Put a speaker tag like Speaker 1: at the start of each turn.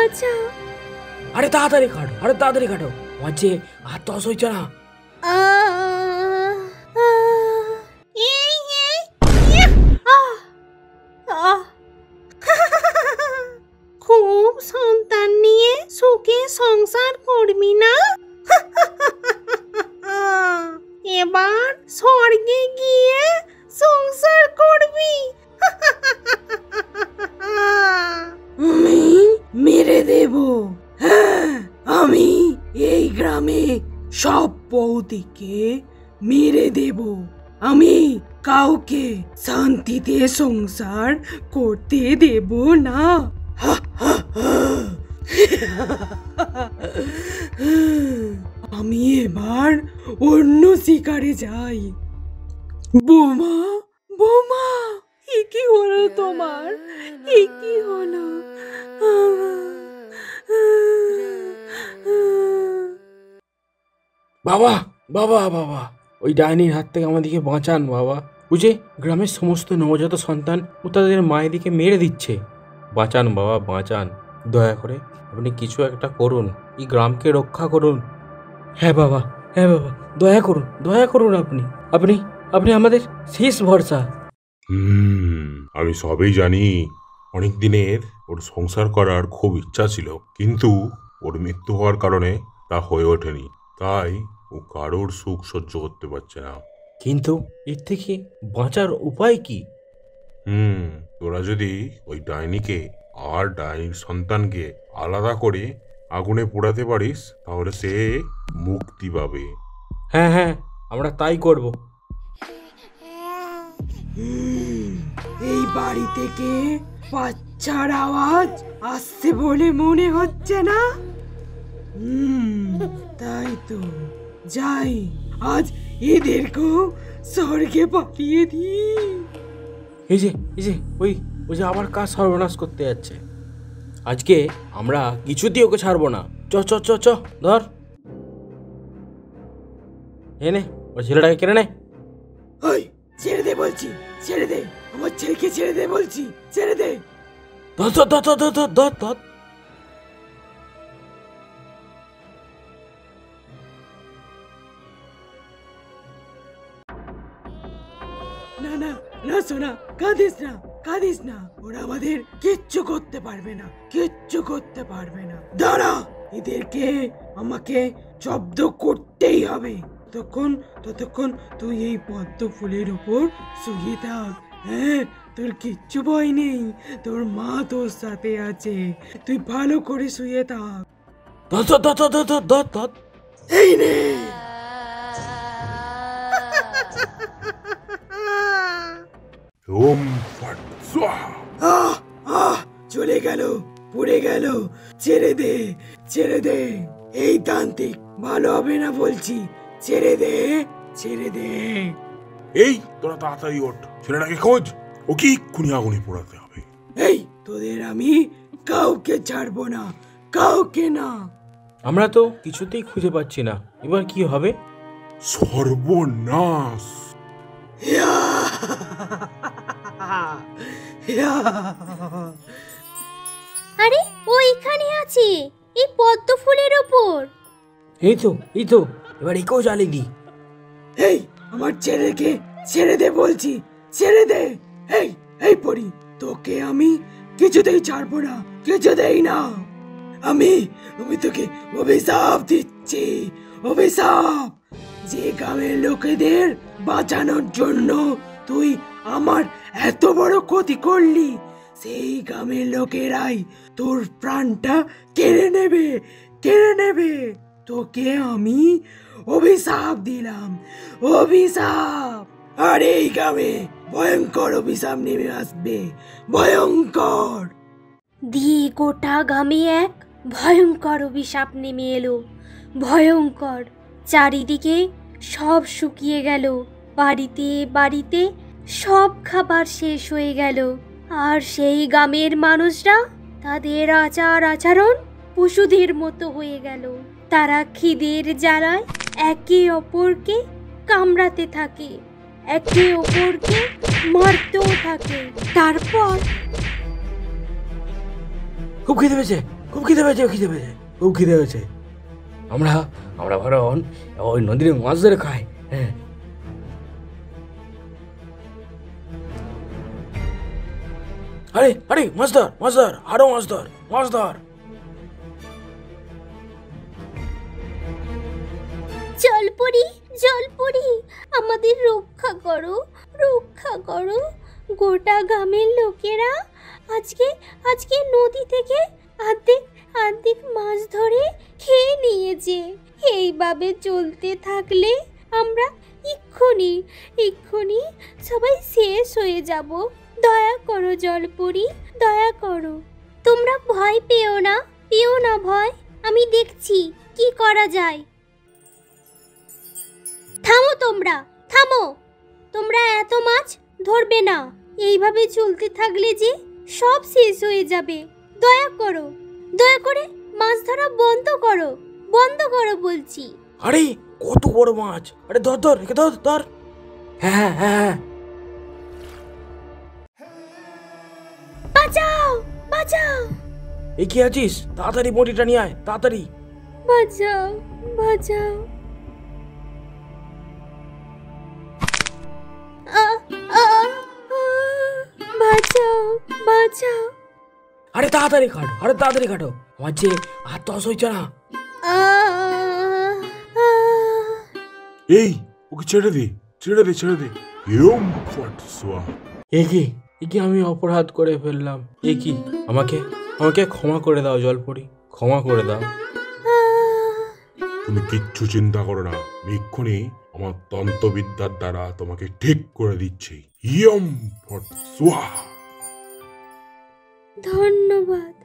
Speaker 1: বাঁচা।
Speaker 2: আরে তাড়াতাড়ি কাটো, আরে তাড়াতাড়ি কাটো, আমার যে হাত তস হইছে না।
Speaker 1: খুব সন্তান নিয়ে সুখে সংসার করবি না? এবার স্বর্গে গিয়ে সংসার করবি।
Speaker 3: আমি মেরে দেব। হ্যাঁ, আমি এই গ্রামে সব বৌদিকে মেরে দেব। আমি কাউকে শান্তিতে সংসার করতে দেব না। আমি এবার অন্য শিকারে যাই। বোমা, বোমা, এ কি হলো তোমার? এ কি হলো?
Speaker 2: বাবা বাবা বাবা, ওই ডাইনির হাত থেকে আমাদেরকে বাঁচান বাবা। বুঝে গ্রামের সমস্ত নবজাত সন্তান ও তাদের মায়েদিকে মেরে দিচ্ছে। বাঁচান বাবা, বাঁচান, দয়া করে আপনি কিছু একটা করুন, এই গ্রামকে রক্ষা করুন। হ্যাঁ বাবা, হ্যাঁ বাবা, দয়া করুন, দয়া করুন, আপনি আপনি আপনি আমাদের শেষ ভরসা।
Speaker 4: আমি সবই জানি। অনেক দিনের ওর সংসার করার খুব ইচ্ছা ছিল, কিন্তু ওর মৃত্যু হওয়ার কারণে তা হয়ে ওঠেনি। তাই ও কারোর সুখ সহ্য করতে পারছে না।
Speaker 2: কিন্তু এর থেকে বাঁচার উপায় কি?
Speaker 4: তোরা যদি ওই ডাইনিকে আর ডাইনির সন্তানকে আলাদা করে আগুনে পোড়াতে পারিস, তাহলে সে মুক্তি পাবে।
Speaker 2: হ্যাঁ হ্যাঁ, আমরা তাই করব।
Speaker 3: এই বাড়ি থেকে বাচ্চার আওয়াজ আসছে বলে মনে হচ্ছে না? তাই তো, যাই, আজ এদেরকেও স্বর্গে পাঠিয়ে দিই।
Speaker 2: এই যে ওই যে আবার কাজ সর্বনাশ করতে যাচ্ছে। আজকে আমরা কিছুতেই ওকে ছাড়বো না। চ চ চ চ, ধর এনে ওই ছেলেটাকে কেড়ে নে।
Speaker 3: ওই ছেড়ে দে বলছি, ছেড়ে দে, আমার ছেলেকে ছেড়ে দে বলছি, ছেড়ে দে।
Speaker 2: ধর ধর ধর ধর ধর ধর ধর।
Speaker 3: না না না, সোনা, কাঁদিস না, কাঁদিস না। ওরা আমাদের কিচ্ছু করতে পারবে না, কিচ্ছু করতে পারবে না। দাঁড়া, এদেরকে আমাকে জব্দ করতেই হবে। ততক্ষণ তুই এই পদ্ম ফুলের উপর শুয়ে থাক। হ্যাঁ, তোর কিচ্ছু ভয় নেই, তোর মা তোর সাথে আছে। তুই ভালো করে শুয়ে থাক।
Speaker 2: ধর ধর ধর ধর ধর ধর ধর।
Speaker 3: এই নে।
Speaker 4: ওম ফট স্বাহা।
Speaker 3: চলে গেল, পুড়ে গেল। ছেড়ে দে, ছেড়ে দে। এই তান্ত্রিক ভালো হবে না বলছি, ছেড়ে দে, ছেড়ে দে।
Speaker 4: এই তোরা তাড়াতাড়ি ওঠ, ছেলেটাকে খোঁজ, ওকে এক্ষুনি আগুনে পোড়াতে হবে।
Speaker 3: এই তোদের আমি কাউকে ছাড়বো না, কাউকে না।
Speaker 2: আমরা তো কিছুতেই খুঁজে পাচ্ছি না, এবার কি হবে?
Speaker 4: সর্বনাশ।
Speaker 1: আরে ও এখানে আছে, এই পদ্ম ফুলের ওপর।
Speaker 2: এই তো এবার একেও জ্বালিয়ে দি।
Speaker 3: এই আমার ছেলেকে ছেড়ে দে বলছি, ছেড়ে দে। এই এই পরি, তোকে আমি কিছুতেই ছাড়বো না, কিছুতেই না। আমি তোকে অভিশাপ দিচ্ছি, অভিশাপ। যে গ্রামের লোকেদের বাঁচানোর জন্য তুই আমার এত বড় ক্ষতি করলি, সেই গ্রামের লোকেরাই তোর প্রাণটা কেড়ে নেবে, কেড়ে নেবে। তোকে আমি অভিশাপ দিলাম, অভিশাপ। আর এই গ্রামে ভয়ঙ্কর অভিশাপ নেমে আসবে, ভয়ঙ্কর।
Speaker 1: দিয়ে গোটা গ্রামে এক ভয়ঙ্কর অভিশাপ নেমে এলো, ভয়ঙ্কর। চারিদিকে সব শুকিয়ে গেল, বাড়িতে বাড়িতে সব খাবার শেষ হয়ে গেল। আর সেই গ্রামের মানুষরা তাদের আচার আচরণ পশুদের মতো হয়ে গেল। তারা খিদের জ্বালায় একে অপরকে কামড়াতে থাকে, একে অপরকে মারতেও থাকে। তারপর
Speaker 2: খুব খিদে পেয়েছে, খুব খিদে পেয়েছে, খুব খিদে হয়েছে। আমরা আমরা বরং ওই নদীর মাছ ধরে খাই। হ্যাঁ, আরে আরে মাছ ধর, আরো মাছ ধর।
Speaker 1: জলপরি, আমাদের রক্ষা করো। গোটা গ্রামের লোকেরা আজকে নদী থেকে অর্ধেক মাছ ধরে খেয়ে নিয়েছে। এইভাবে চলতে থাকলে আমরা এক্ষুনি সবাই শেষ হয়ে যাব। দয়া করো জলপরি, দয়া করো। তোমরা ভয় পেও না ভয়, আমি দেখছি কি করা যায়। থামো, তোমরা এত মাছ ধরবে না। এইভাবে চলতে থাকলে যে সব শেষ হয়ে যাবে। দয়া করে মাছ ধরা বন্ধ করো বলছি।
Speaker 2: আরে কত বড় মাছ! আরে ধর, একে ধর। হ্যাঁ।
Speaker 1: বাঁচাও,
Speaker 2: এ কি আছিস? তাড়াতাড়ি বটিটা নিয়ে আয়, তাড়াতাড়ি।
Speaker 1: বাঁচাও। বাঁচাও।
Speaker 2: আরে তাড়াতাড়ি কাটো, আমার যে হাত তো হইছে না।
Speaker 4: এই ওকে ছেড়ে দে। ইয়ম ফট সোয়া।
Speaker 2: এ কি আমি অপরাধ করে ফেললাম? এ কি, আমাকে ক্ষমা করে দাও জলপরি, ক্ষমা করে দাও।
Speaker 4: তুমি কিচ্ছু চিন্তা করো না, আমি এক্ষুনি আমার তন্ত্রবিদ্যার দ্বারা তোমাকে ঠিক করে দিচ্ছি। ইয়ম ফট সোয়া।
Speaker 1: ধন্যবাদ।